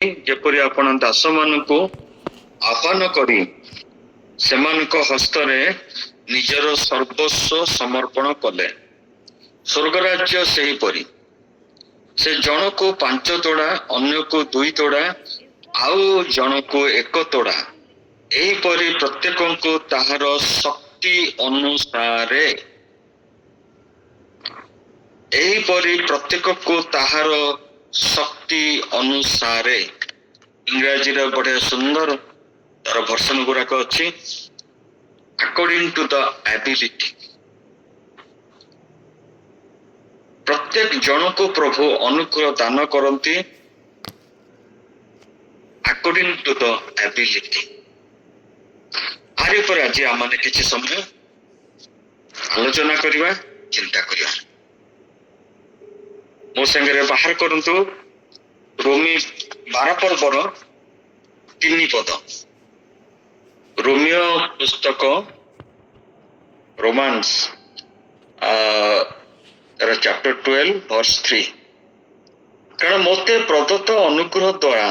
ଯେପରି ଆପଣ ଦାସ ମାନଙ୍କୁ ଆହ୍ୱାନ କରି ସେମାନଙ୍କ ହସ୍ତରେ ନିଜର ସର୍ବସ୍ୱ ସମର୍ପଣ କଲେ। ସ୍ୱର୍ଗରାଜ୍ୟ ସେହିପରି, ସେ ଜଣକୁ 5 ତୋଡ଼ା, ଅନ୍ୟକୁ 2 ତୋଡ଼ା, ଆଉ ଜଣକୁ 1 ତୋଡ଼ା, ଏହିପରି ପ୍ରତ୍ୟେକଙ୍କୁ ତାହାର ଶକ୍ତି ଅନୁସାରେ ଇଂରାଜୀର ବଢିଆ ସୁନ୍ଦର ତାର ଭର୍ସନ ଗୁଡାକ ଅଛି। ଆକର୍ଡିଂ ଟୁ ଦ ଆବିଲିଟି, ପ୍ରତ୍ୟେକ ଜଣକୁ ପ୍ରଭୁ ଅନୁଗ୍ରହ ଦାନ କରନ୍ତି ଆକର୍ଡିଂ ଟୁ ଦ ଆବିଲିଟି। ଆରି ଉପରେ ଆଜି ଆମେ କିଛି ସମୟ ଆଲୋଚନା କରିବା, ଚିନ୍ତା କରିବା। ମୋ ସାଙ୍ଗରେ ବାହାର କରନ୍ତୁ ରୋମୀ 12 ପର୍ବର 3 ପଦ। ରୋମିଓ ପୁସ୍ତକ ରୋମାନ୍ସ ଚାପ୍ଟର 12 ଭର୍ସ 3। କାରଣ ମୋତେ ପ୍ରଦତ୍ତ ଅନୁଗ୍ରହ ଦ୍ୱାରା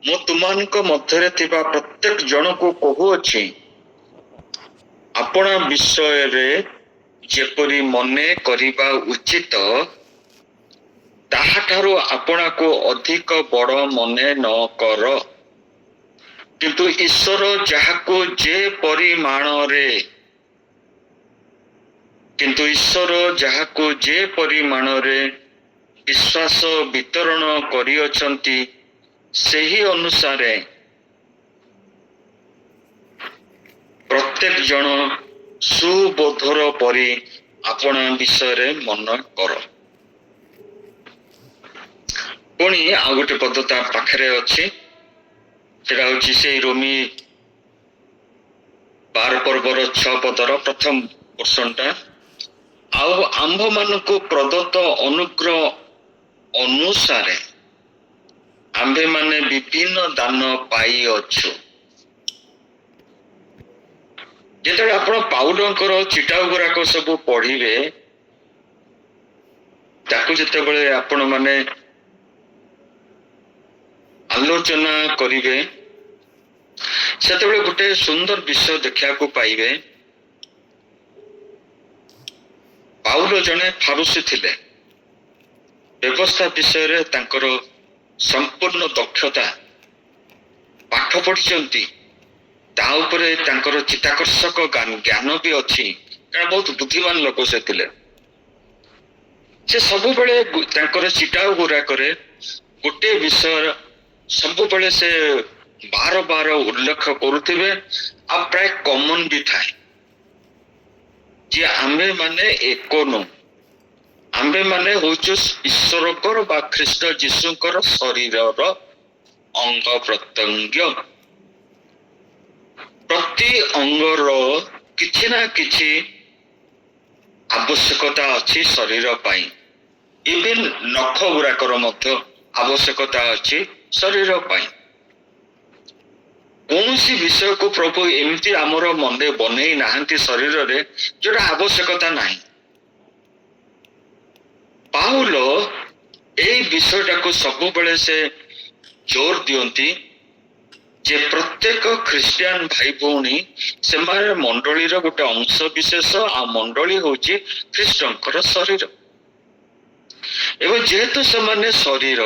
ମୁଁ ତୁମମାନଙ୍କ ମଧ୍ୟରେ ଥିବା ପ୍ରତ୍ୟେକ ଜଣକୁ କହୁଅଛି, ଆପଣା ବିଷୟରେ ଯେପରି ମନେ କରିବା ଉଚିତ, ତାହାଠାରୁ ଆପଣାକୁ ଅଧିକ ବଡ଼ ମନେ ନ କର। କିନ୍ତୁ ଈଶ୍ୱର ଯାହାକୁ ଯେ ପରିମାଣରେ ବିଶ୍ୱାସ ବିତରଣ କରିଅଛନ୍ତି, ସେହି ଅନୁସାରେ ପ୍ରତ୍ୟେକ ଜଣ ସୁବୋଧର ପରି ଆପଣା ବିଷୟରେ ମନେ କର। ପୁଣି ଆଉ ଗୋଟେ ପଦ ତା ପାଖରେ ଅଛି, ସେଟା ହଉଛି ସେଇ ରୋମୀ 12 ପର୍ବର 6 ପଦର ପ୍ରଥମ ପୋର୍ସନଟା। ଆଉ ଆମ୍ଭମାନଙ୍କୁ ପ୍ରଦତ୍ତ ଅନୁଗ୍ରହ ଅନୁସାରେ ଆମ୍ଭେମାନେ ବିଭିନ୍ନ ଦାନ ପାଇଅଛୁ। ଯେତେବେଳେ ଆପଣ ପାଉଲଙ୍କର ଚିଟାଉ ଗୁଡାକ ସବୁ ପଢିବେ, ତାକୁ ଯେତେବେଳେ ଆପଣ ମାନେ ଆଲୋଚନା କରିବେ, ସେତେବେଳେ ଗୋଟେ ସୁନ୍ଦର ବିଷୟ ଦେଖିବାକୁ ପାଇବେ। ପାଉଲ ଜଣେ ଫାରୁସୀ ଥିଲେ। ବ୍ୟବସ୍ଥା ବିଷୟରେ ତାଙ୍କର ସମ୍ପୂର୍ଣ୍ଣ ଦକ୍ଷତା, ପାଠ ପଢିଛନ୍ତି, ତା ଉପରେ ତାଙ୍କର ଚିତ୍ତାକର୍ଷକ ଜ୍ଞାନ ବି ଅଛି, କାରଣ ବହୁତ ବୁଦ୍ଧିମାନ ଲୋକ ସେ ଥିଲେ। ସେ ସବୁବେଳେ ତାଙ୍କର ଚିଟାଉ ଗୁଡାକରେ ଗୋଟେ ବିଷୟ ସବୁବେଳେ ସେ ବାର ଉଲ୍ଲେଖ କରୁଥିବେ, ଆଉ ପ୍ରାୟ କମନ ବି ଥାଏ ଯେ ଆମ୍ଭେ ମାନେ ଏକ ନୁହଁ, ଆମ୍ଭେ ମାନେ ହଉଛୁ ଈଶ୍ୱରଙ୍କର ବା ଖ୍ରୀଷ୍ଟ ଯୀଶୁଙ୍କର ଶରୀରର ଅଙ୍ଗ ପ୍ରତ୍ୟଙ୍ଗ। ପ୍ରତି ଅଙ୍ଗର କିଛି ନା କିଛି ଆବଶ୍ୟକତା ଅଛି ଶରୀର ପାଇଁ। ଇଭେନ୍ ନଖ ଗୁଡାକର ମଧ୍ୟ ଆବଶ୍ୟକତା ଅଛି ଶରୀର ପାଇଁ। କୌଣସି ବିଷୟକୁ ପ୍ରଭୁ ଏମିତି ଆମର ମନେ ବନେଇ ନାହାନ୍ତି ଶରୀରରେ ଯୋଉଟା ଆବଶ୍ୟକତା ନାହିଁ। ପାଉଲ ଏଇ ବିଷୟଟାକୁ ସବୁବେଳେ ସେ ଜୋର ଦିଅନ୍ତି ଯେ ପ୍ରତ୍ୟେକ ଖ୍ରୀଷ୍ଟିଆନ ଭାଇ ଭଉଣୀ ସେମାନେ ମଣ୍ଡଳୀର ଗୋଟେ ଅଂଶ ବିଶେଷ, ଆଉ ମଣ୍ଡଳୀ ହଉଛି ଖ୍ରୀଷ୍ଟଙ୍କର ଶରୀର। ଏବଂ ଯେହେତୁ ସେମାନେ ଶରୀର,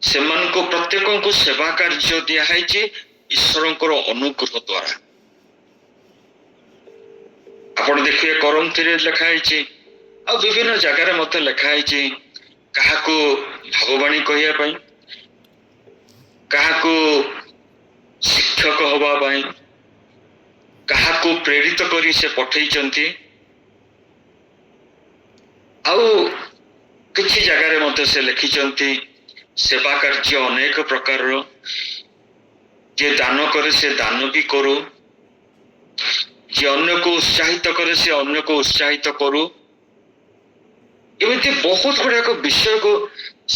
ସେମାନଙ୍କୁ ପ୍ରତ୍ୟେକଙ୍କୁ ସେବା କାର୍ଯ୍ୟ ଦିଆହେଇଛି ଈଶ୍ୱରଙ୍କର ଅନୁଗ୍ରହ ଦ୍ୱାରା। ଆପଣ ଦେଖିବେ କରନ୍ଥିରେ ଲେଖା ହେଇଛି, ଆଉ ବିଭିନ୍ନ ଜାଗାରେ ମଧ୍ୟ ଲେଖା ହେଇଛି, କାହାକୁ ଭାବବାଣୀ କହିବା ପାଇଁ, କାହାକୁ ଶିକ୍ଷକ ହବା ପାଇଁ, କାହାକୁ ପ୍ରେରିତ କରି ସେ ପଠେଇଛନ୍ତି। ଆଉ କିଛି ଜାଗାରେ ମଧ୍ୟ ସେ ଲେଖିଛନ୍ତି ସେବା କାର୍ଯ୍ୟ ଅନେକ ପ୍ରକାରର, ଯେ ଦାନ କରେ ସେ ଦାନ ବି କରୁ, ଯେ ଅନ୍ୟକୁ ଉତ୍ସାହିତ କରେ ସେ ଅନ୍ୟକୁ ଉତ୍ସାହିତ କରୁ। ଏମିତି ବହୁତ ଗୁଡାକ ବିଷୟକୁ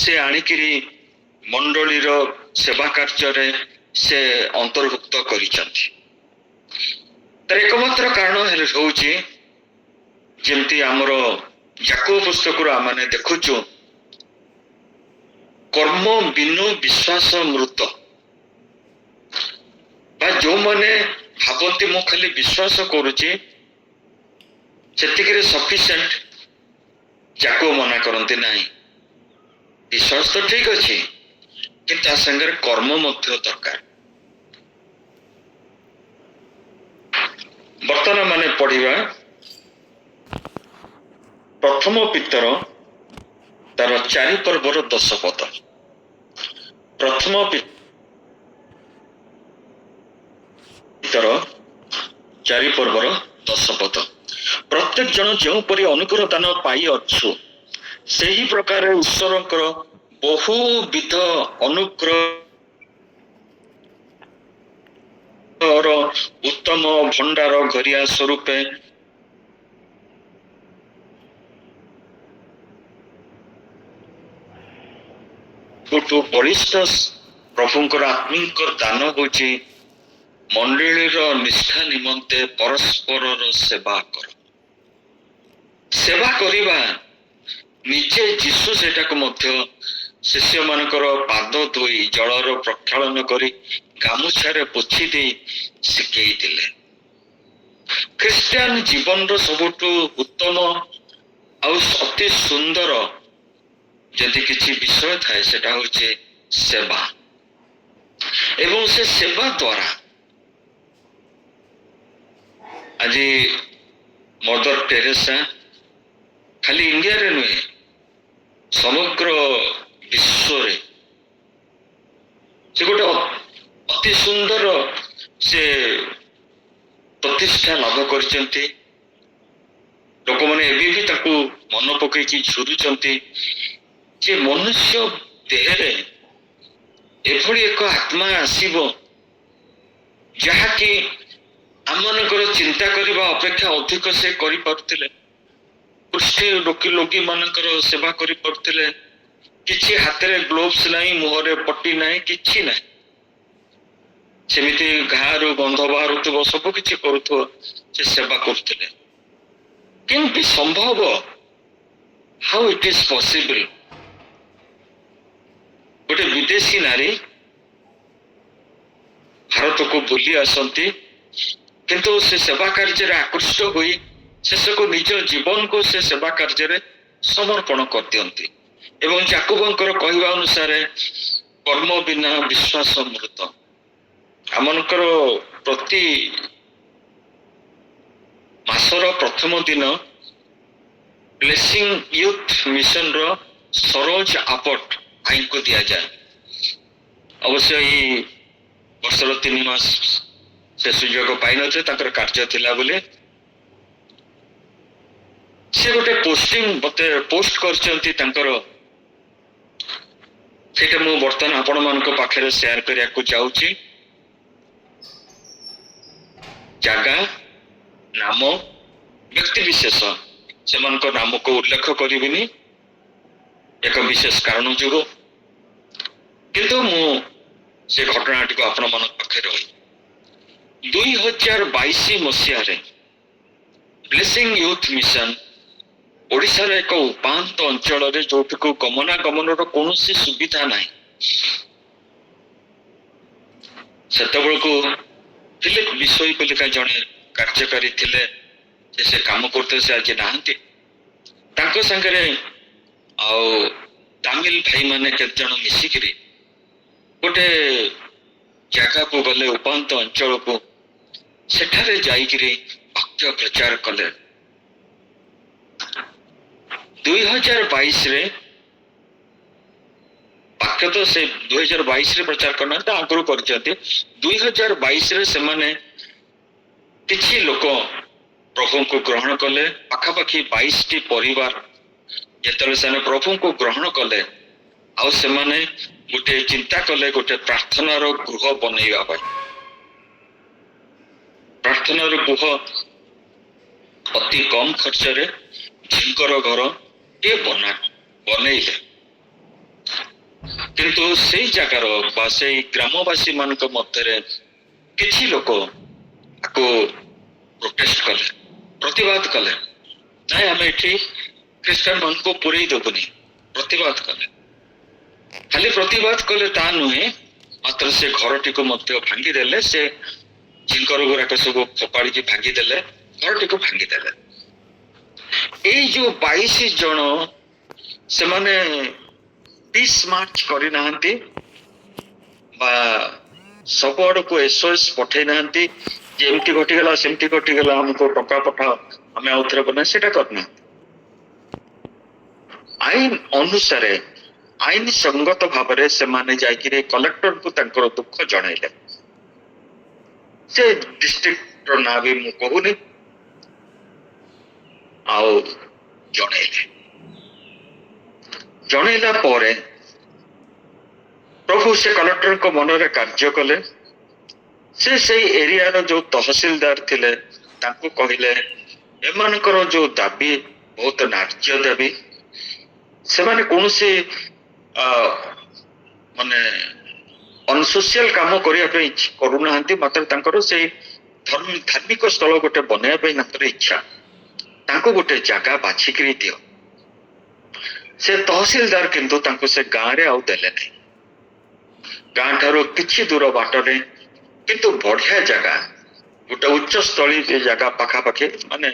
ସେ ଆଣିକିରି ମଣ୍ଡଳୀର ସେବା କାର୍ଯ୍ୟରେ ସେ ଅନ୍ତର୍ଭୁକ୍ତ କରିଛନ୍ତି। ତାର ଏକମାତ୍ର କାରଣ ହଉଛି, ଯେମିତି ଆମର ଯାକୋବ ପୁସ୍ତକରୁ ଆମେ ଦେଖୁଛୁ, କର୍ମ ବିନୁ ବିଶ୍ୱାସ ମୃତ ବା ଯୋଉମାନେ ଭାବନ୍ତି ମୁଁ ଖାଲି ବିଶ୍ୱାସ କରୁଛି ସେତିକିରେ ସଫିସିଏଣ୍ଟ, ଯାକୁ ମନା କରନ୍ତି ନାହିଁ, ବିଶ୍ୱାସ ତ ଠିକ ଅଛି କିନ୍ତୁ ତା ସାଙ୍ଗରେ କର୍ମ ମଧ୍ୟ ଦରକାର। ବର୍ତ୍ତମାନ ମାନେ ପଢିବା ପ୍ରଥମ ପିତର ତାର 4 ପର୍ବର 10 ପଦ। ପ୍ରଥମ ପିତର 4 ପର୍ବର 10 ପଦ। ପ୍ରତ୍ୟେକ ଜଣ ଯେଉଁପରି ଅନୁଗ୍ରହ ଦାନ ପାଇଅଛୁ ସେହି ପ୍ରକାର ଈଶ୍ୱରଙ୍କର ବହୁବିଧ ଅନୁଗ୍ରହର ଉତ୍ତମ ଭଣ୍ଡାର ଘରିଆ ସ୍ୱରୂପେ ବଳିଷ୍ଠ ପ୍ରଭୁଙ୍କର ଆତ୍ମିକ ଦାନ ହେଉଛି ମଣ୍ଡଳୀର ନିଷ୍ଠା ନିମନ୍ତେ ପରସ୍ପରର ସେବା କର। ସେବା କରିବା ନିଜେ ଯୀଶୁ ସେଟାକୁ ମଧ୍ୟ ଶିଷ୍ୟମାନଙ୍କର ପାଦ ଧୋଇ ଜଳର ପ୍ରକ୍ଷାଳନ କରି ଗାମୁଛାରେ ପୋଛି ଦେଇ ଶିଖେଇଥିଲେ। ଖ୍ରୀଷ୍ଟିଆନ ଜୀବନର ସବୁଠୁ ଉତ୍ତମ ଆଉ ଅତି ସୁନ୍ଦର ଯଦି କିଛି ବିଷୟ ଥାଏ ସେଟା ହଉଛି ସେବା। ଏବଂ ସେ ସେବା ଦ୍ୱାରା ଆଜି ମଦର ଟେରେସା ଖାଲି ଇଣ୍ଡିଆରେ ନୁହେଁ ସମଗ୍ର ବିଶ୍ୱରେ ସେ ଗୋଟେ ଅତି ସୁନ୍ଦର ସେ ପ୍ରତିଷ୍ଠା ଲାଭ କରିଛନ୍ତି। ଲୋକମାନେ ଏବେ ବି ତାକୁ ମନ ପକେଇକି ଝୁରୁଛନ୍ତି ଯେ ମନୁଷ୍ୟ ଦେହରେ ଏଭଳି ଏକ ଆତ୍ମା ଆସିବ ଯାହାକି ଆମମାନଙ୍କର ଚିନ୍ତା କରିବା ଅପେକ୍ଷା ଅଧିକ ସେ କରିପାରୁଥିଲେ। କୁଷ୍ଠ ରୋଗୀ ମାନଙ୍କର ସେବା କରିପାରୁଥିଲେ। କିଛି ହାତରେ ଗ୍ଲୋଭ୍ସ ନାହିଁ, ମୁହଁରେ ପଟି ନାହିଁ, କିଛି ନାହିଁ, ସେମିତି ଘାରୁ ଗନ୍ଧ ବାହାରୁଥିବ, ସବୁ କିଛି କରୁଥିବ, ସେ ସେବା କରୁଥିଲେ। କେମିତି ସମ୍ଭବ? ହାଉ ଇଟ୍ ଇଜ ପସିବଲ? ଗୋଟେ ବିଦେଶୀ ନାରୀ ଭାରତକୁ ବୁଲି ଆସନ୍ତି କିନ୍ତୁ ସେ ସେବା କାର୍ଯ୍ୟରେ ଆକୃଷ୍ଟ ହୋଇ ଶେଷକୁ ନିଜ ଜୀବନକୁ ସେ ସେବା କାର୍ଯ୍ୟରେ ସମର୍ପଣ କରିଦିଅନ୍ତି। ଏବଂ ଯାକୁବଙ୍କର କହିବା ଅନୁସାରେ କର୍ମ ବିନା ବିଶ୍ୱାସ ମୃତ। ଆମମାନଙ୍କର ପ୍ରତି ମାସର ପ୍ରଥମ ଦିନ ବ୍ଲେସିଂ ୟୁଥ ମିଶନର ସରୋଜ ଆପଟ ଭାଇଙ୍କୁ ଦିଆଯାଏ। ଅବଶ୍ୟ ଏଇ ବର୍ଷର 3 ମାସ ସେ ସୁଯୋଗ ପାଇନଥିଲେ, ତାଙ୍କର କାର୍ଯ୍ୟ ଥିଲା ବୋଲି। ସେ ଗୋଟେ ପୋଷ୍ଟିଂ ମତେ ପୋଷ୍ଟ କରିଛନ୍ତି ତାଙ୍କର, ସେଇଟା ମୁଁ ବର୍ତ୍ତମାନ ଆପଣମାନଙ୍କ ପାଖରେ ସେୟାର କରିବାକୁ ଯାଉଛି। ଜାଗା, ନାମ, ବ୍ୟକ୍ତି ବିଶେଷ ସେମାନଙ୍କ ନାମକୁ ଉଲ୍ଲେଖ କରିବିନି ଏକ ବିଶେଷ କାରଣ ଯୋଗୁଁ, କିନ୍ତୁ ମୁଁ ସେ ଘଟଣାଟିକୁ ଆପଣମାନଙ୍କ ପାଖରେ ରହି 2022 ମସିହାରେ ବ୍ଲେସିଂ ୟୁଥ ମିଶନ ଓଡ଼ିଶାର ଏକ ଉପାନ୍ତ ଅଞ୍ଚଳରେ ଯୋଉଠିକୁ ଗମନାଗମନର କୌଣସି ସୁବିଧା ନାହିଁ, ସେତେବେଳକୁ ଫିଲିପ ବିଷୋଇ ବୋଲିକା ଜଣେ କାର୍ଯ୍ୟକାରୀ ଥିଲେ, ସେ କାମ କରୁଥିଲେ, ସେ ଆଜି ନାହାନ୍ତି। ତାଙ୍କ ସାଙ୍ଗରେ ଆଉ ତାମିଲ ଭାଇମାନେ କେତେ ଜଣ ମିଶିକିରି ଗୋଟେ ଜାଗାକୁ ଗଲେ, ଉପାନ୍ତ ଅଞ୍ଚଳକୁ। ସେଠାରେ ଯାଇକିରି ବାକ୍ୟ ପ୍ରଚାର କଲେ। 2022ରେ ବାକ୍ୟ ତ ସେ 2022ରେ ପ୍ରଚାର କରିନାହାନ୍ତି, ଆଗରୁ କରିଛନ୍ତି। 2022ରେ ସେମାନେ କିଛି ଲୋକ ପ୍ରଭୁଙ୍କୁ ଗ୍ରହଣ କଲେ। ପାଖାପାଖି 22ଟି ପରିବାର ଯେତେବେଳେ ସେମାନେ ପ୍ରଭୁଙ୍କୁ ଗ୍ରହଣ କଲେ, ଆଉ ସେମାନେ ଗୋଟେ ଚିନ୍ତା କଲେ ଗୋଟେ ପ୍ରାର୍ଥନାର ଗୃହ ବନେଇବା ପାଇଁ। ପ୍ରାର୍ଥନାର ଗୃହ ଅତି କମ ଖର୍ଚ୍ଚରେ ଝିଙ୍କର ଘର ଟିଏ ବନେଇଲେ। କିନ୍ତୁ ସେଇ ଜାଗାର ବା ସେଇ ଗ୍ରାମବାସୀ ମାନଙ୍କ ମଧ୍ୟରେ କିଛି ଲୋକ ତାକୁ ପ୍ରୋଟେଷ୍ଟ କଲେ, ପ୍ରତିବାଦ କଲେ। ନାଇଁ, ଆମେ ଏଠି ଖ୍ରୀଷ୍ଟିଆନ ମାନଙ୍କୁ ପୁରେଇ ଦେବୁନି, ପ୍ରତିବାଦ କଲେ। ଖାଲି ପ୍ରତିବାଦ କଲେ ତା ନୁହେଁ, ମାତ୍ର ସେ ଘରଟିକୁ ମଧ୍ୟ ଭାଙ୍ଗିଦେଲେ। ସେ ଜିଙ୍କର ଗୁଡାକ ସବୁ ଫୋପାଡ଼ିକି ଭାଙ୍ଗିଦେଲେ, ଘରଟିକୁ ଭାଙ୍ଗିଦେଲେ। ଏଇ ଯୋଉ 22 ଜଣ ସେମାନେ ପିସ୍ ମାର୍ଚ୍ଚ କରିନାହାନ୍ତି ବା ସବୁଆଡକୁ SOS ପଠେଇ ନାହାନ୍ତି ଯେ ଏମିତି ଘଟିଗଲା ସେମିତି ଘଟିଗଲା, ଆମକୁ ଟଙ୍କା ପଠାଅ, ଆମେ ଆଉ ଥରେ ବନା, ସେଟା କରିନାହାନ୍ତି। ଆଇନ ଅନୁସାରେ, ଆଇନ ସଙ୍ଗତ ଭାବରେ ସେମାନେ ଯାଇକିରି କଲେକ୍ଟରକୁ ତାଙ୍କର ଦୁଃଖ ଜଣାଇଲେ। ସେ ଡିଷ୍ଟ୍ରିକ୍ଟର ନାଁ ବି ମୁଁ କହୁନି, ଆଉ ଜଣେଇଲା ପରେ ପ୍ରଭୁ ସେ କଲେକ୍ଟରଙ୍କ ମନରେ କାର୍ଯ୍ୟ କଲେ। ସେ ସେଇ ଏରିଆର ଯୋଉ ତହସିଲଦାର ଥିଲେ ତାଙ୍କୁ କହିଲେ ଏମାନଙ୍କର ଯୋଉ ଦାବି ବହୁତ ନ୍ୟାଯ୍ୟ ଦାବି, ସେମାନେ କୌଣସି ମାନେ ଅନସୋସିଆଲ କାମ କରିବା ପାଇଁ କରୁନାହାନ୍ତି, ମାତ୍ର ତାଙ୍କର ସେଇ ଧାର୍ମିକ ସ୍ଥଳ ଗୋଟେ ବନେଇବା ପାଇଁ ତାଙ୍କର ଇଚ୍ଛା। ତାଙ୍କୁ ଗୋଟେ ଜାଗା ବାଛିକିରି ଦିଅ। ସେ ତହସିଲଦାର କିନ୍ତୁ ତାଙ୍କୁ ସେ ଗାଁରେ ଆଉ ଦେଲେ ନାହିଁ। ଗାଁ ଠାରୁ କିଛି ଦୂର ବାଟରେ କିନ୍ତୁ ବଢିଆ ଜାଗା, ଗୋଟେ ଉଚ୍ଚସ୍ଥଳୀ ଜାଗା ପାଖାପାଖି, ମାନେ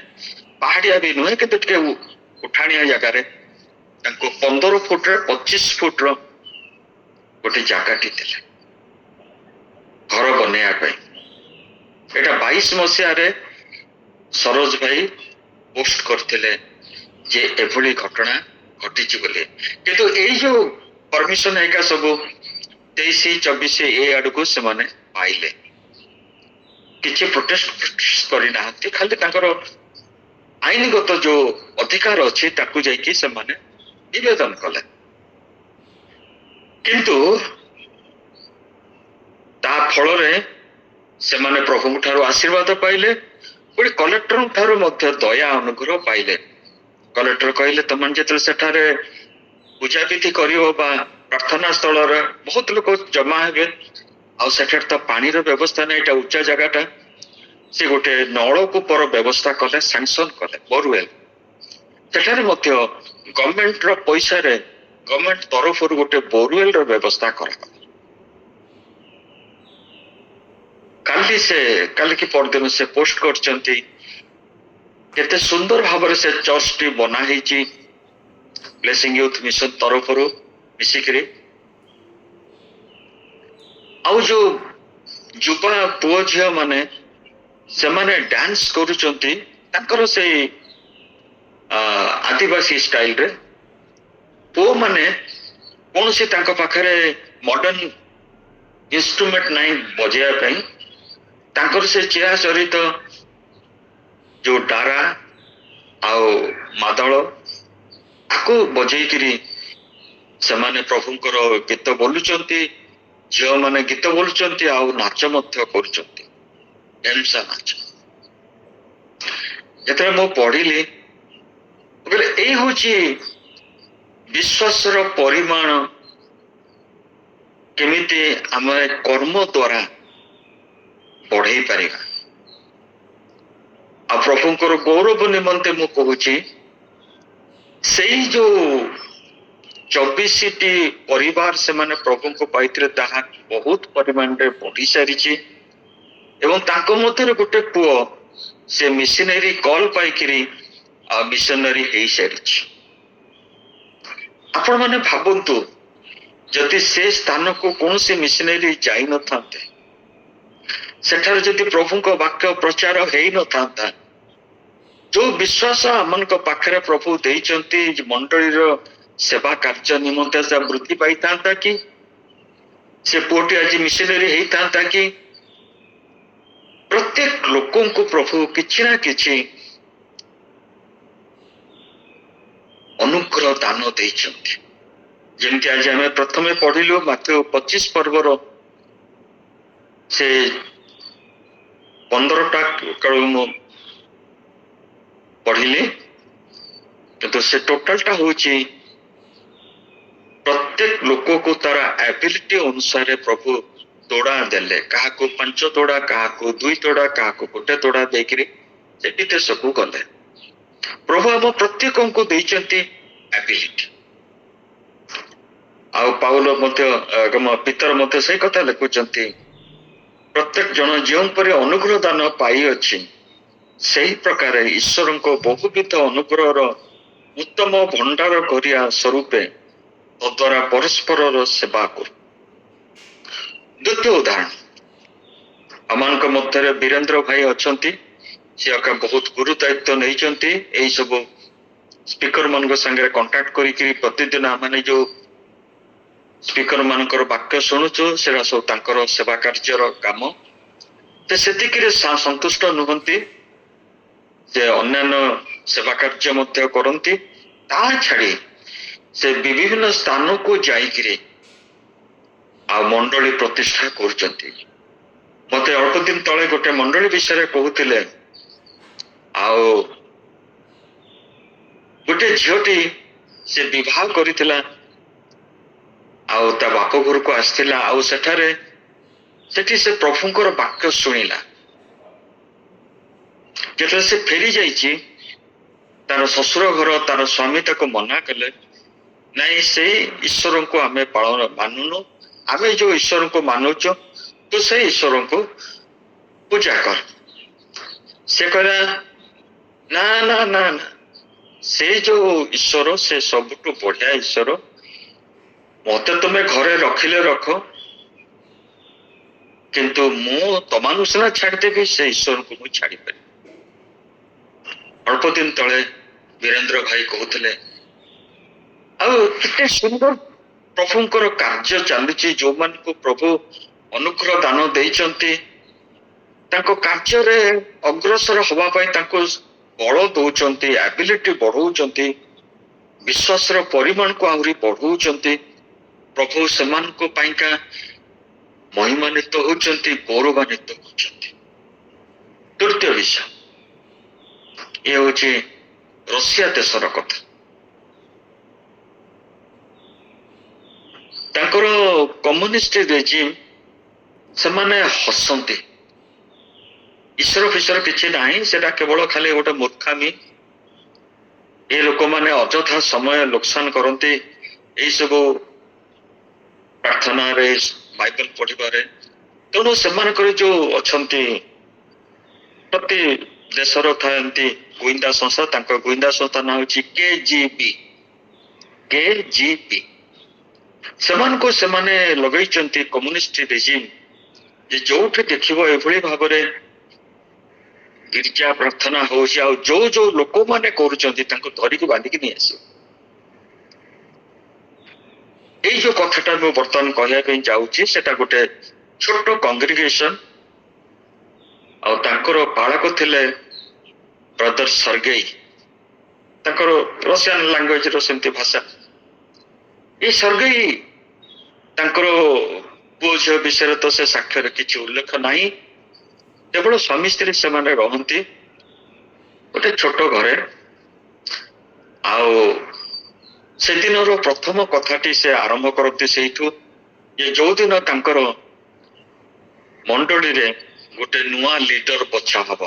ପାହାଡିଆ ବି ନୁହେଁ କିନ୍ତୁ ଟିକେ ଉଠାଣିଆ ଜାଗାରେ ତାଙ୍କୁ 15 ଫୁଟରେ 25 ଫୁଟର ଗୋଟେ ଜାଗାଟି ଦେଲେ ଘର ବନେଇବା ପାଇଁ। ଏଟା 22 ମସିହାରେ ସରୋଜ ଭାଇ ପୋଷ୍ଟ କରିଥିଲେ ଯେ ଏଭଳି ଘଟଣା ଘଟିଛି ବୋଲି। କିନ୍ତୁ ଏଇ ଯୋଉ ପରମିଶନ ଏକା ସବୁ 23-24 ଏ ଆଡକୁ ସେମାନେ ପାଇଲେ। କିଛି ପ୍ରୋଟେଷ୍ଟ କରିନାହାନ୍ତି, ଖାଲି ତାଙ୍କର ଆଇନଗତ ଯୋଉ ଅଧିକାର ଅଛି ତାକୁ ଯାଇକି ସେମାନେ ନିବେଦନ କଲେ। କିନ୍ତୁ ତା ଫଳରେ ସେମାନେ ପ୍ରଭୁଙ୍କ ଠାରୁ ଆଶୀର୍ବାଦ ପାଇଲେ, ପୁଣି କଲେକ୍ଟରଙ୍କ ଠାରୁ ମଧ୍ୟ ଦୟା ଅନୁଗ୍ରହ ପାଇଲେ। କଲେକ୍ଟର କହିଲେ ତମେ ଯେତେବେଳେ ସେଠାରେ ପୂଜାବିଧି କରିବ ବା ପ୍ରାର୍ଥନା ସ୍ଥଳରେ ବହୁତ ଲୋକ ଜମା ହେବେ, ଆଉ ସେଠାରେ ତ ପାଣିର ବ୍ୟବସ୍ଥା ନାହିଁ, ଏଟା ଉଚ୍ଚା ଜାଗାଟା, ସେ ଗୋଟେ ନଳକୂପର ବ୍ୟବସ୍ଥା କଲେ, ସାଂସନ କଲେ ବୋରୱେଲ। ସେଠାରେ ମଧ୍ୟ ଗଭର୍ଣ୍ଣମେଣ୍ଟର ପଇସାରେ, ଗଭର୍ଣ୍ଣମେଣ୍ଟ ତରଫରୁ ଗୋଟେ ବୋରୱେଲର ବ୍ୟବସ୍ଥା କରାଗଲା। କାଲି କି ପରଦିନ ସେ ପୋଷ୍ଟ କରିଛନ୍ତି କେତେ ସୁନ୍ଦର ଭାବରେ ସେ ଚର୍ଚ୍ଚଟି ବନା ହେଇଛି ବ୍ଲେସିଂ ୟୁଥ ମିଶନ ତରଫରୁ ମିଶିକିରି। ଆଉ ଯୋଉ ଯୁବା ପୁଅ ଝିଅ ମାନେ ସେମାନେ ଡ୍ୟାନ୍ସ କରୁଛନ୍ତି ତାଙ୍କର ସେଇ ଆଦିବାସୀ ଷ୍ଟାଇଲରେ। ପୁଅ ମାନେ କୌଣସି ତାଙ୍କ ପାଖରେ ମଡର୍ନ ଇନଷ୍ଟ୍ରୁମେଣ୍ଟ ନାହିଁ ବଜେଇବା ପାଇଁ, ତାଙ୍କର ସେ ଚିରା ଚରିତ ଯୋଉ ଡାରା ଆଉ ମାଦଳ ଆକୁ ବଜେଇକିରି ସେମାନେ ପ୍ରଭୁଙ୍କର ଗୀତ ବୋଲୁଛନ୍ତି, ଝିଅମାନେ ଗୀତ ବୋଲୁଛନ୍ତି ଆଉ ନାଚ ମଧ୍ୟ କରୁଛନ୍ତି, ଢେମସା ନାଚ। ଯେତେବେଳେ ମୁଁ ପଢିଲି ବୋଲେ ଏଇ ହଉଛି ବିଶ୍ୱାସର ପରିମାଣ, କେମିତି ଆମେ କର୍ମ ଦ୍ୱାରା ବଢେଇ ପାରିବା। ଆଉ ପ୍ରଭୁଙ୍କର ଗୌରବ ନିମନ୍ତେ ମୁଁ କହୁଛି, ସେଇ ଯୋଉ 24ଟି ପରିବାର ସେମାନେ ପ୍ରଭୁଙ୍କୁ ପାଇଥିଲେ ତାହା ବହୁତ ପରିମାଣରେ ବଢି ସାରିଛି। ଏବଂ ତାଙ୍କ ମଧ୍ୟରେ ଗୋଟେ ପୁଅ ସେ ମିଶନାରୀ କଲ ପାଇକିରି ମିଶନାରୀ ହେଇସାରିଛି। ଆପଣ ମାନେ ଭାବନ୍ତୁ, ଯଦି ସେ ସ୍ଥାନକୁ କୌଣସି ମିଶନାରୀ ଯାଇନଥାନ୍ତେ, ସେଠାରେ ଯଦି ପ୍ରଭୁଙ୍କ ବାକ୍ୟ ପ୍ରଚାର ହେଇନଥାନ୍ତା, ଯୋଉ ବିଶ୍ୱାସ ଆମମାନଙ୍କ ପାଖରେ ପ୍ରଭୁ ଦେଇଛନ୍ତି ମଣ୍ଡଳୀର ସେବା କାର୍ଯ୍ୟ ନିମନ୍ତେ, ସେ ବୃଦ୍ଧି ପାଇଥାନ୍ତା କି? ସେ ପୁଅଟି ଆଜି ମିଶନାରୀ ହେଇଥାନ୍ତା କି? ପ୍ରତ୍ୟେକ ଲୋକଙ୍କୁ ପ୍ରଭୁ କିଛି ନା କିଛି ଅନୁଗ୍ରହ ଦାନ ଦେଇଛନ୍ତି। ଯେମିତି ଆଜି ଆମେ ପ୍ରଥମେ ପଢିଲୁ ମାଥ୍ୟୁ 25 ପର୍ବର ସେ 15ଟା ମୁଁ ପଢିଲି, କିନ୍ତୁ ସେ ଟୋଟାଲଟା ହଉଛି ପ୍ରତ୍ୟେକ ଲୋକକୁ ତାର ଆବିଲିଟି ଅନୁସାରେ ପ୍ରଭୁ ତୋଡା ଦେଲେ। କାହାକୁ 5 ତୋଡା, କାହାକୁ 2 ତୋଡା, କାହାକୁ 1 ତୋଡା ଦେଇକିରି ସେ ବିଦେଶକୁ ଗଲେ। ପ୍ରଭୁ ଆମ ପ୍ରତ୍ୟେକଙ୍କୁ ଦେଇଛନ୍ତି ଆବିଲିଟି। ଆଉ ପାଉଲ ମଧ୍ୟ ପିତର ମଧ୍ୟ ସେଇ କଥା ଲେଖୁଛନ୍ତି, ପ୍ରତ୍ୟେକ ଜଣ ଯେଉଁପରି ଅନୁଗ୍ରହ ଦାନ ପାଇଅଛି ସେହି ପ୍ରକାର ଈଶ୍ୱରଙ୍କ ବହୁବିଧ ଅନୁଗ୍ରହର ଉତ୍ତମ ଭଣ୍ଡାର କରିବା ସ୍ୱରୂପେ ତଦ୍ୱାରା ପରସ୍ପରର ସେବା କରୁ। ଦ୍ୱିତୀୟ ଉଦାହରଣ, ଆମମାନଙ୍କ ମଧ୍ୟରେ ବୀରେନ୍ଦ୍ର ଭାଇ ଅଛନ୍ତି, ସେ ବହୁତ ଗୁରୁ ଦାୟିତ୍ୱ ନେଇଛନ୍ତି। ଏଇ ସବୁ ସ୍ପିକର ମାନଙ୍କ ସାଙ୍ଗରେ କଣ୍ଟାକ୍ଟ କରିକି ପ୍ରତିଦିନ ଆମେ ଯୋଉ ସ୍ପିକର ମାନଙ୍କର ବାକ୍ୟ ଶୁଣୁଛୁ ସେଟା ସବୁ ତାଙ୍କର ସେବା କାର୍ଯ୍ୟର କାମ। ତ ସେତିକିରେ ସନ୍ତୁଷ୍ଟ ନୁହନ୍ତି, ସେ ଅନ୍ୟାନ୍ୟ ସେବା କାର୍ଯ୍ୟ ମଧ୍ୟ କରନ୍ତି। ତା ଛାଡି ସେ ବିଭିନ୍ନ ସ୍ଥାନକୁ ଯାଇକିରି ଆଉ ମଣ୍ଡଳୀ ପ୍ରତିଷ୍ଠା କରୁଛନ୍ତି। ମତେ ଅଳ୍ପ ଦିନ ତଳେ ଗୋଟେ ମଣ୍ଡଳୀ ବିଷୟରେ କହୁଥିଲେ, ଆଉ ଗୋଟେ ଝିଅଟି ସେ ବିବାହ କରିଥିଲା, ଆଉ ତା ବାପ ଘରକୁ ଆସିଥିଲା, ଆଉ ସେଠି ସେ ପ୍ରଭୁଙ୍କର ବାକ୍ୟ ଶୁଣିଲା। ଯେତେବେଳେ ସେ ଫେରି ଯାଇଛି, ତାର ଶ୍ୱଶୁର ଘର ତାର ସ୍ୱାମୀ ତାକୁ ମନା କଲେ, ନାଇଁ ସେଇ ଈଶ୍ୱରଙ୍କୁ ଆମେ ମାନୁନୁ, ଆମେ ଯୋଉ ଈଶ୍ୱରଙ୍କୁ ମାନୁଛୁ ତୁ ସେଇ ଈଶ୍ୱରଙ୍କୁ ପୂଜା କର। ସେ କହିଲା ନା ନା ନା ନା, ସେ ଯୋଉ ଈଶ୍ୱର ସେ ସବୁଠୁ ବଢିଆ ଈଶ୍ୱର, ମତେ ତୁମେ ଘରେ ରଖିଲେ ରଖ, କିନ୍ତୁ ମୁଁ ତମାନଙ୍କୁ ସିନା ଛାଡ଼ିଦେବି, ସେ ଈଶ୍ୱରଙ୍କୁ ମୁଁ ଛାଡ଼ିପାରିବି। ଅଳ୍ପ ଦିନ ତଳେ ବୀରେନ୍ଦ୍ର ଭାଇ କହୁଥିଲେ, ଆଉ କେତେ ସୁନ୍ଦର ପ୍ରଭୁଙ୍କର କାର୍ଯ୍ୟ ଚାଲିଛି। ଯୋଉମାନଙ୍କୁ ପ୍ରଭୁ ଅନୁଗ୍ରହ ଦାନ ଦେଇଛନ୍ତି, ତାଙ୍କ କାର୍ଯ୍ୟରେ ଅଗ୍ରସର ହବା ପାଇଁ ତାଙ୍କୁ ବଳ ଦଉଛନ୍ତି, ଆବିଲିଟି ବଢଉଛନ୍ତି, ବିଶ୍ୱାସର ପରିମାଣକୁ ଆହୁରି ବଢଉଛନ୍ତି। ପ୍ରଭୁ ସେମାନଙ୍କ ପାଇଁକା ମହିମାନ୍ୱିତ ହଉଛନ୍ତି, ଗୌରବାନ୍ୱିତ ହଉଛନ୍ତି। ତୃତୀୟ ବିଷୟ, ଏ ହଉଛି ରଷିଆ ଦେଶର କଥା। ତାଙ୍କର କମ୍ୟୁନିଷ୍ଟ ରେଜିମ୍, ସେମାନେ ହସନ୍ତି, ଈଶ୍ୱର ଫିଶ୍ୱର କିଛି ନାହିଁ, ସେଟା କେବଳ ଖାଲି ଗୋଟେ ମୂର୍ଖାମୀ। ଏ ଲୋକମାନେ ଅଯଥା ସମୟ ଲୋକସାନ କରନ୍ତି ଏଇ ସବୁ ପ୍ରାର୍ଥନାରେ, ବାଇବେଲ ପଢିବାରେ। ତେଣୁ ସେମାନଙ୍କର ଯୋଉ ଅଛନ୍ତି ପ୍ରତି ଦେଶର ଥାନ୍ତି ଗୁଇନ୍ଦା ସଂସ୍ଥା, ତାଙ୍କ ଗୁଇନ୍ଦା ସଂସ୍ଥା ନାଁ ହଉଛି KGB। ସେମାନଙ୍କୁ ସେମାନେ ଲଗେଇଛନ୍ତି କମ୍ୟୁନିଷ୍ଟ ରେଜିମ୍, ଯେ ଯୋଉଠି ଦେଖିବ ଏଭଳି ଭାବରେ ଗିର୍ଜା ପ୍ରାର୍ଥନା ହଉଛି, ଆଉ ଯୋଉ ଯୋଉ ଲୋକମାନେ କରୁଛନ୍ତି ତାଙ୍କୁ ଧରିକି ବାନ୍ଧିକି ନେଇ ଆସିବ। ଏଇ ଯୋଉ କଥାଟା ମୁଁ ବର୍ତ୍ତମାନ କହିବା ପାଇଁ ଯାଉଛି, ସେଟା ଗୋଟେ ଛୋଟ କଂଗ୍ରିଗେସନ, ଆଉ ତାଙ୍କର ପାଳକ ଥିଲେ ବ୍ରଦର ସର୍ଗେଇ, ତାଙ୍କର ରସିଆନ ଲାଙ୍ଗୁଏଜର ସେମିତି ଭାଷା। ଏଇ ସର୍ଗେଇ, ତାଙ୍କର ପୁଅ ଝିଅ ବିଷୟରେ ତ ସେ ସାକ୍ଷ୍ୟରେ କିଛି ଉଲ୍ଲେଖ ନାହିଁ, କେବଳ ସ୍ୱାମୀ ସ୍ତ୍ରୀ ସେମାନେ ରହନ୍ତି ଗୋଟେ ଛୋଟ ଘରେ। ଆଉ ସେଦିନର ପ୍ରଥମ କଥାଟି ସେ ଆରମ୍ଭ କରନ୍ତି ସେଇଠୁ, ଯେ ଯୋଉଦିନ ତାଙ୍କର ମଣ୍ଡଳୀରେ ଗୋଟେ ନୂଆ ଲିଡର ବଛା ହବ,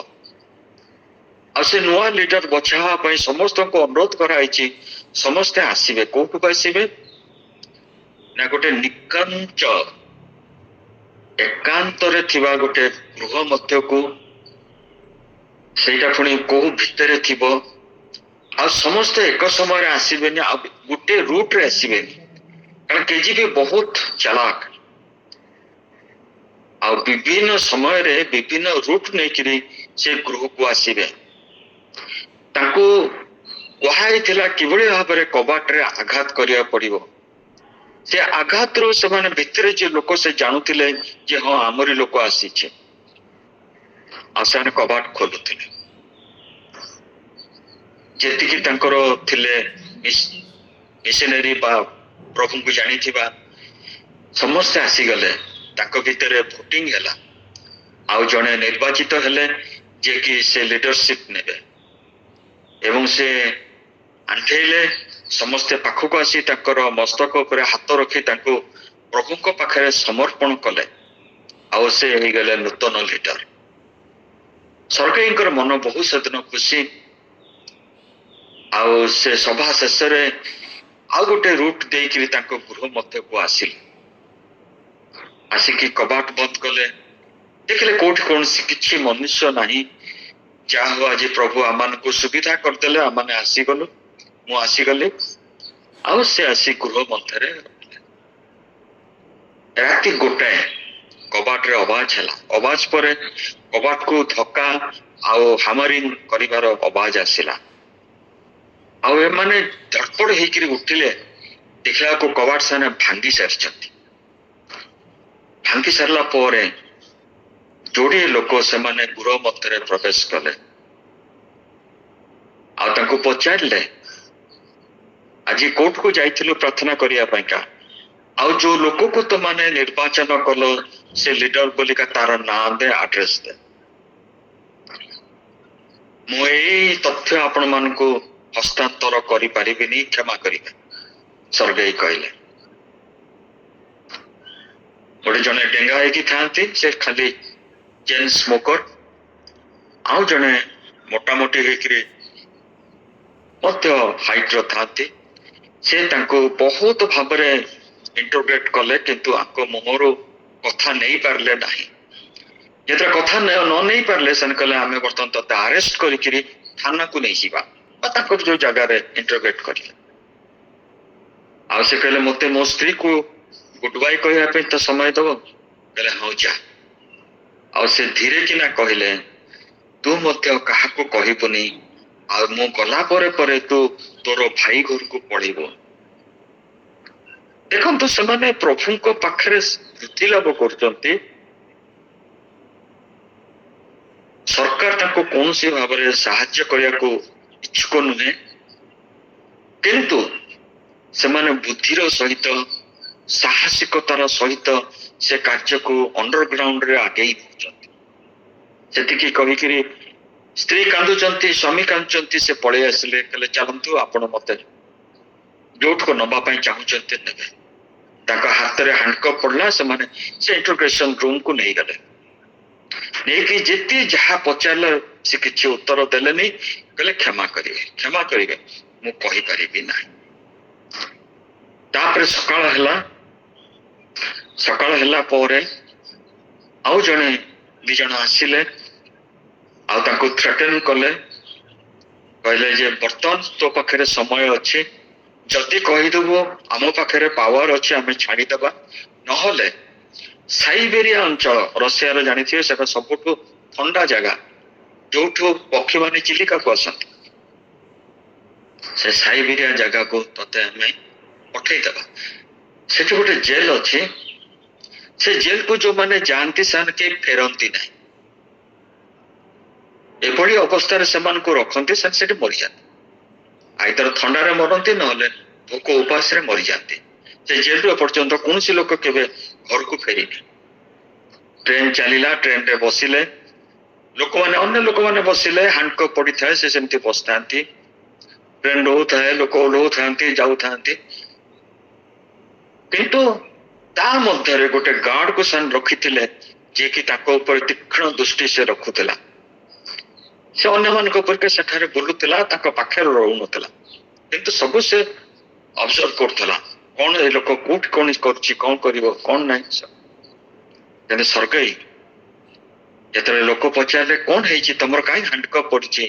ଆଉ ସେ ନୂଆ ଲିଡର ବଛା ହେବା ପାଇଁ ସମସ୍ତଙ୍କୁ ଅନୁରୋଧ କରାଯାଇଛି, ସମସ୍ତେ ଆସିବେ। କୋଉଠୁ ଆସିବେ ନା ଗୋଟେ ନିକାଞ୍ଚ ଏକାନ୍ତରେ ଥିବା ଗୋଟେ ଗୃହ ମଧ୍ୟକୁ, ସେଇଟା ପୁଣି କୋଉ ଭିତରେ ଥିବ, ଆଉ ସମସ୍ତେ ଏକ ସମୟରେ ଆସିବେନି, ଆଉ ଗୋଟେ ରୁଟରେ ଆସିବେନି, କାରଣ KGB ବହୁତ ଚାଲାକ, ଆଉ ବିଭିନ୍ନ ସମୟରେ ବିଭିନ୍ନ ରୁଟ ନେଇକିରି ସେ ଗୃହକୁ ଆସିବେ। ତାଙ୍କୁ କୁହାଯାଇଥିଲା କିଭଳି ଭାବରେ କବାଟରେ ଆଘାତ କରିବାକୁ ପଡିବ। ସେ ଆଘାତରୁ ସେମାନେ ଭିତରେ ଯେ ଲୋକ ସେ ଜାଣୁଥିଲେ ଯେ ହଁ ଆମରି ଲୋକ ଆସିছে, ଆଉ ସେମାନେ କବାଟ ଖୋଲୁଥିଲେ। ଯେତିକି ତାଙ୍କର ଥିଲେ ମିଶନାରୀ ବା ପ୍ରଭୁଙ୍କୁ ଜାଣିଥିବା ସମସ୍ତେ ଆସିଗଲେ। ତାଙ୍କ ଭିତରେ ଭୋଟିଂ ହେଲା, ଆଉ ଜଣେ ନିର୍ବାଚିତ ହେଲେ ଯିଏକି ସେ ଲିଡରସିପ ନେବେ, ଏବଂ ସେ ଆଣ୍ଠେଇଲେ। ସମସ୍ତେ ପାଖକୁ ଆସି ତାଙ୍କର ମସ୍ତକ ଉପରେ ହାତ ରଖି ତାଙ୍କୁ ପ୍ରଭୁଙ୍କ ପାଖରେ ସମର୍ପଣ କଲେ, ଆଉ ସେ ହେଇଗଲେ ନୂତନ ଲିଡର। ସର୍ଗେଇଙ୍କର ମନ ବହୁତ ସେଦିନ ଖୁସି। ଆଉ ସେ ସଭା ଶେଷରେ ଆଉ ଗୋଟେ ରୁଟ୍ ଦେଇକିରି ତାଙ୍କ ଗୃହ ମଧ୍ୟକୁ ଆସିଲେ। ଆସିକି କବାଟ ବନ୍ଦ କଲେ, ଦେଖିଲେ କୋଉଠି କୌଣସି କିଛି ମନୁଷ୍ୟ ନାହିଁ। ଯାହା ହଉ ଆଜି ପ୍ରଭୁ ଆମମାନଙ୍କୁ ସୁବିଧା କରିଦେଲେ, ଆମମାନେ ଆସିଗଲୁ, ମୁଁ ଆସିଗଲି। ଆଉ ସେ ଆସି ଗୃହ ମଧ୍ୟରେ ରାତି ଗୋଟାଏ କବାଟରେ ଆବାଜ ହେଲା। ଆବାଜ ପରେ କବାଟକୁ ଧକ୍କା ଆଉ ହାମରିଂ କରିବାର ଆବାଜ ଆସିଲା। ଆଉ ଏମାନେ ଧଡ଼ପଡ଼ ହେଇକିରି ଉଠିଲେ, ଦେଖିଲାକୁ କବାଟ ସେମାନେ ଭାଙ୍ଗି ସାରିଛନ୍ତି। ଭାଙ୍ଗି ସାରିଲା ପରେ ଯୋଡ଼ିଏ ଲୋକ ସେମାନେ ଗୃହ ମଧ୍ୟରେ ପ୍ରବେଶ କଲେ। ଆଉ ତାଙ୍କୁ ପଚାରିଲେ, ଆଜି କୋଉଠକୁ ଯାଇଥିଲୁ ପ୍ରାର୍ଥନା କରିବା ପାଇଁକା? ଆଉ ଯୋଉ ଲୋକକୁ ତମାନେ ନିର୍ବାଚନ କଲ ସେ ଲିଡର ବୋଲିକା ତାର ନାଁ ଦେ, ଆଡ୍ରେସ ଦେ। ମୁଁ ଏଇ ତଥ୍ୟ ଆପଣ ମାନଙ୍କୁ ହସ୍ତାନ୍ତର କରିପାରିବିନି, କ୍ଷମା କରିବେ, ସର୍ଗେଇ କହିଲେ। ଗୋଟେ ଜଣେ ଡେଙ୍ଗା ହେଇକି ଥାନ୍ତି, ସେ ଖାଲି ଚେନ୍ ସ୍ମୋକର। ଆଉ ଜଣେ ମୋଟାମୋଟି ହେଇକିରି ମଧ୍ୟ ହାଇଟ ର ଥାନ୍ତି। ସେ ତାଙ୍କୁ ବହୁତ ଭାବରେ ଇଣ୍ଟରଗ୍ରେଟ କଲେ, କିନ୍ତୁ ଆଙ୍କ ମୁହଁରୁ କଥା ନେଇ ପାରିଲେ ନାହିଁ। ଯେତେବେଳେ କଥା ନ ନେଇ ପାରିଲେ, ସେମାନେ କହିଲେ ଆମେ ବର୍ତ୍ତମାନ ତତେ ଆରେଷ୍ଟ କରିକିରି ଥାନାକୁ ନେଇଯିବା, ବା ତାଙ୍କର ଯୋଉ ଜାଗାରେ ଇଣ୍ଟରଗ୍ରେଟ କରିଲେ। ଆଉ ସେ କହିଲେ ମତେ ମୋ ସ୍ତ୍ରୀକୁ ଗୁଡ ବାଇ କହିବା ପାଇଁ ତ ସମୟ ଦବ? କହିଲେ ହଉ ଯା। ଆଉ ସେ ଧୀରେ କିନା କହିଲେ, ତୁ ମଧ୍ୟ କାହାକୁ କହିବୁନି, ଆଉ ମୁଁ ଗଲା ପରେ ପରେ ତୁ ତୋର ଭାଇ ଘରକୁ ପଳେଇବୁ। ଦେଖନ୍ତୁ, ସେମାନେ ପ୍ରଭୁଙ୍କ ପାଖରେ ବୃଦ୍ଧି ଲାଭ କରୁଛନ୍ତି। ସରକାର ତାଙ୍କୁ କୌଣସି ଭାବରେ ସାହାଯ୍ୟ କରିବାକୁ ଇଚ୍ଛୁକ ନୁହେଁ, କିନ୍ତୁ ସେମାନେ ବୁଦ୍ଧିର ସହିତ ସାହସିକତାର ସହିତ ସେ କାର୍ଯ୍ୟକୁ ଅଣ୍ଡରଗ୍ରାଉଣ୍ଡରେ ଆଗେଇ ନେଉଛନ୍ତି। ସେତିକି କହିକିରି ସ୍ତ୍ରୀ କାନ୍ଦୁଛନ୍ତି, ସ୍ୱାମୀ କାନ୍ଦୁଛନ୍ତି, ସେ ପଳେଇ ଆସିଲେ। କହିଲେ ଚାଲନ୍ତୁ, ଆପଣ ମତେ ଯୋଉଠୁ ନବା ପାଇଁ ଚାହୁଁଛନ୍ତି ନେବେ। ତାଙ୍କ ହାତରେ ହ୍ୟାଣ୍ଡକପ୍ ପଡିଲା, ସେମାନେ ସେ ଇଣ୍ଟରଗ୍ରେସନ ରୁମକୁ ନେଇଗଲେ। ନେଇକି ଯେତେ ଯାହା ପଚାରିଲେ ସେ କିଛି ଉତ୍ତର ଦେଲେନି। କହିଲେ କ୍ଷମା କରିବେ, କ୍ଷମା କରିବେ, ମୁଁ କହିପାରିବି ନାହିଁ। ତାପରେ ସକାଳ ହେଲା। ସକାଳ ହେଲା ପରେ ଆଉ ଜଣେ ଦି ଜଣ ଆସିଲେ, ଆଉ ତାଙ୍କୁ ଥ୍ରେଟନ କଲେ। କହିଲେ ଯେ ବର୍ତ୍ତମାନ ତୋ ପାଖରେ ସମୟ ଅଛି, ଯଦି କହିଦେବୁ ଆମ ପାଖରେ ପାୱାର ଅଛି ଆମେ ଛାଡିଦେବା, ନହେଲେ ସାଇବେରିଆ ଅଞ୍ଚଳ, ରଷିଆର ଜାଣିଥିବେ ସେଟା ସବୁଠୁ ଥଣ୍ଡା ଜାଗା, ଯୋଉଠୁ ପକ୍ଷୀମାନେ ଚିଲିକାକୁ ଆସନ୍ତି, ସେ ସାଇବେରିଆ ଜାଗାକୁ ତତେ ଆମେ ପଠେଇଦେବା। ସେଠି ଗୋଟେ ଜେଲ ଅଛି, ସେ ଜେଲକୁ ଯୋଉମାନେ ଯାଆନ୍ତି ସେମାନେ କେହି ଫେରନ୍ତି ନାହିଁ। ଏଭଳି ଅବସ୍ଥାରେ ସେମାନଙ୍କୁ ରଖନ୍ତି, ସେମାନେ ସେଠି ମରିଯାନ୍ତି। ଆଇଦର ଥଣ୍ଡାରେ ମରନ୍ତି, ନହେଲେ ଭୋକ ଉପାସରେ ମରିଯାନ୍ତି। ସେ ଜେଲରୁ ଏପର୍ଯ୍ୟନ୍ତ କୌଣସି ଲୋକ କେବେ ଘରକୁ ଫେରିନି। ଟ୍ରେନ ଚାଲିଲା, ଟ୍ରେନରେ ବସିଲେ, ଲୋକମାନେ, ଅନ୍ୟ ଲୋକମାନେ ବସିଲେ, ହ୍ୟାଣ୍ଡକପ୍ ପଡିଥାଏ, ସେ ସେମିତି ବସିଥାନ୍ତି। ଟ୍ରେନ ରହୁଥାଏ, ଲୋକ ଓହ୍ଲଉଥାନ୍ତି, ଯାଉଥାନ୍ତି। କିନ୍ତୁ ତା ମଧ୍ୟରେ ଗୋଟେ ଗାର୍ଡକୁ ସେମାନେ ରଖିଥିଲେ, ଯିଏକି ତାଙ୍କ ଉପରେ ତୀକ୍ଷ୍ଣ ଦୃଷ୍ଟି ସେ ରଖୁଥିଲା। ସେ ଅନ୍ୟମାନଙ୍କ ପରିକା ସେଠାରେ ବୁଲୁଥିଲା, ତାଙ୍କ ପାଖରେ ରହୁନଥିଲା, କିନ୍ତୁ ସବୁ ସେ ଅବଜର୍ଭ କରୁଥିଲା, କଣ ଏ ଲୋକ କୋଉଠି କଣ କରୁଛି, କଣ କରିବ, କଣ ନାହିଁ। କିନ୍ତୁ ସର୍ଗେଇ ଯେତେବେଳେ ଲୋକ ପଚାରିଲେ କଣ ହେଇଛି ତମର, କାହିଁ ହ୍ୟାଣ୍ଡକପ୍ ପଡିଛି,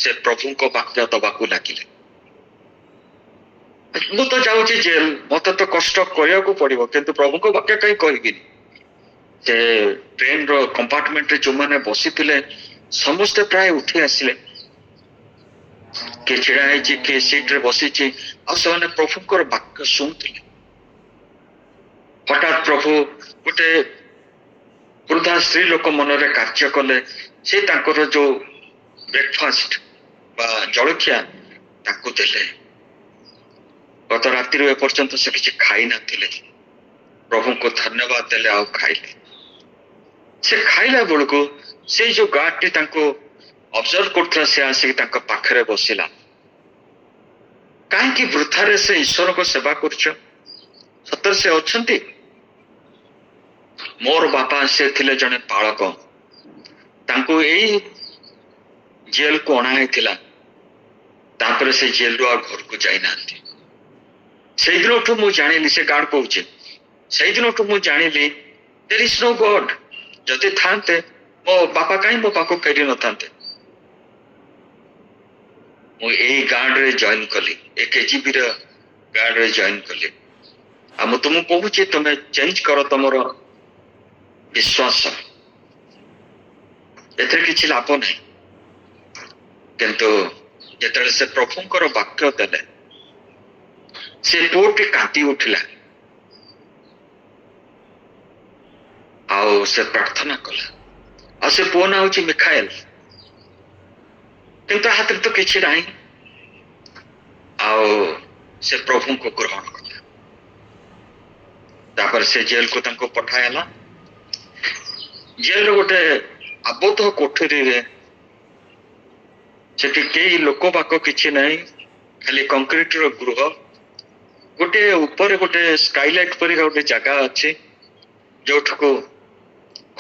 ସେ ପ୍ରଭୁଙ୍କ ବାକ୍ୟ ଦବାକୁ ଲାଗିଲେ। ମୁଁ ତ ଯାଉଛି ଜେଲ, ମତେ ତ କଷ୍ଟ କରିବାକୁ ପଡିବ, କିନ୍ତୁ ପ୍ରଭୁଙ୍କ ବାକ୍ୟ କାହିଁ କହିବିନି। ସେ ଟ୍ରେନର କମ୍ପାର୍ଟମେଣ୍ଟରେ ଯୋଉମାନେ ବସିଥିଲେ ସମସ୍ତେ ପ୍ରାୟ ଉଠି ଆସିଲେ। କିଏ ଛିଡା ହେଇଛି, କିଏ ସିଟରେ ବସିଛି, ଆଉ ସେମାନେ ପ୍ରଭୁଙ୍କର ବାକ୍ୟ ଶୁଣୁଥିଲେ। ହଠାତ୍ ପ୍ରଭୁ ଗୋଟେ ବୃଦ୍ଧା ସ୍ତ୍ରୀ ଲୋକ ମନରେ କାର୍ଯ୍ୟ କଲେ। ସେ ତାଙ୍କର ଯୋଉ ବ୍ରେକଫାଷ୍ଟ ବା ଜଳଖିଆ ତାକୁ ଦେଲେ। ଗତ ରାତିରୁ ଏପର୍ଯ୍ୟନ୍ତ ସେ କିଛି ଖାଇ ନଥିଲେ, ପ୍ରଭୁଙ୍କୁ ଧନ୍ୟବାଦ ଦେଲେ, ଆଉ ଖାଇଲେ। ସେ ଖାଇଲା ବେଳକୁ ସେଇ ଯୋଉ ଗାର୍ଡଟି ତାଙ୍କୁ ଅବଜର୍ଭ କରୁଥିଲା, ସେ ଆସିକି ତାଙ୍କ ପାଖରେ ବସିଲା। କାହିଁକି ବୃଥାରେ ସେ ଈଶ୍ୱରଙ୍କ ସେବା କରୁଛ? ସତରେ ସେ ଅଛନ୍ତି? ମୋର ବାପା ସେ ଥିଲେ ଜଣେ ପାଳକ, ତାଙ୍କୁ ଏଇ ଜେଲକୁ ଅଣା ହେଇଥିଲା, ତାପରେ ସେ ଜେଲରୁ ଆଉ ଘରକୁ ଯାଇନାହାନ୍ତି। ସେଇଦିନଠୁ ମୁଁ ଜାଣିଲି, ସେ ଗାର୍ଡ କହୁଛି, ସେଇଦିନଠୁ ମୁଁ ଜାଣିଲି there is no God. ଯଦି ଥାନ୍ତେ ମୋ ବାପା କାହିଁ ମୋ ପାଖକୁ ଫେରି ନଥାନ୍ତେ। ମୁଁ ଏଇ ଗାର୍ଡରେ ଜଏନ କଲି, ଏ କେଜିବିର ଗାର୍ଡରେ ଜଏନ କଲି। ଆଉ ମୁଁ ତୁମକୁ କହୁଛି, ତମେ ଚେଞ୍ଜ କର ତମର ବିଶ୍ୱାସ, ଏଥିରେ କିଛି ଲାଭ ନାହିଁ। କିନ୍ତୁ ଯେତେବେଳେ ସେ ପ୍ରଭୁଙ୍କର ବାକ୍ୟ ଦେଲେ, ସେ ପୁଅଟି କାନ୍ଦି ଉଠିଲା ଆଉ ସେ ପ୍ରାର୍ଥନା କଲା। ଆଉ ସେ ପୁଅ ନାଁ ହଉଛି ମିଖାଏଲ। କିନ୍ତୁ ହାତରେ ତ କିଛି ନାହିଁ। ଆଉ ସେ ପ୍ରଭୁଙ୍କୁ ଗ୍ରହଣ କଲା। ତାପରେ ସେ ଜେଲକୁ ତାଙ୍କୁ ପଠା ହେଲା। ଜେଲର ଗୋଟେ ଆବଦ୍ଧ କୋଠରୀରେ, ସେଠି କେହି ଲୋକ ବାକ କିଛି ନାହିଁ, ଖାଲି କଂକ୍ରିଟର ଗୃହ। ଗୋଟେ ଉପରେ ଗୋଟେ ସ୍କାଇଲାଇଟ ପରିକା ଗୋଟେ ଜାଗା ଅଛି, ଯୋଉଠାକୁ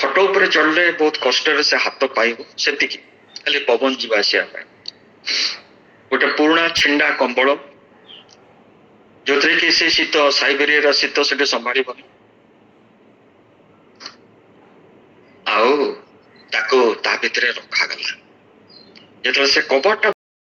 ଖଟ ଉପରେ ଚଢିଲେ ବହୁତ କଷ୍ଟରେ ସେ ହାତ ପାଇବ, ସେତିକି ଖାଲି ପବନ ଯିବା ଆସିବା ପାଇଁ। ଗୋଟେ ପୁରୁଣା ଛିଣ୍ଡା କମ୍ବଳ, ଯୋଉଥିରେ କି ସେ ଶୀତ, ସାଇବେରିଆର ଶୀତ ସେଠି ସମ୍ଭାଳିବନି। ଆଉ ତାକୁ ତା ଭିତରେ ରଖାଗଲା। ଯେତେବେଳେ ସେ କବାଟଟା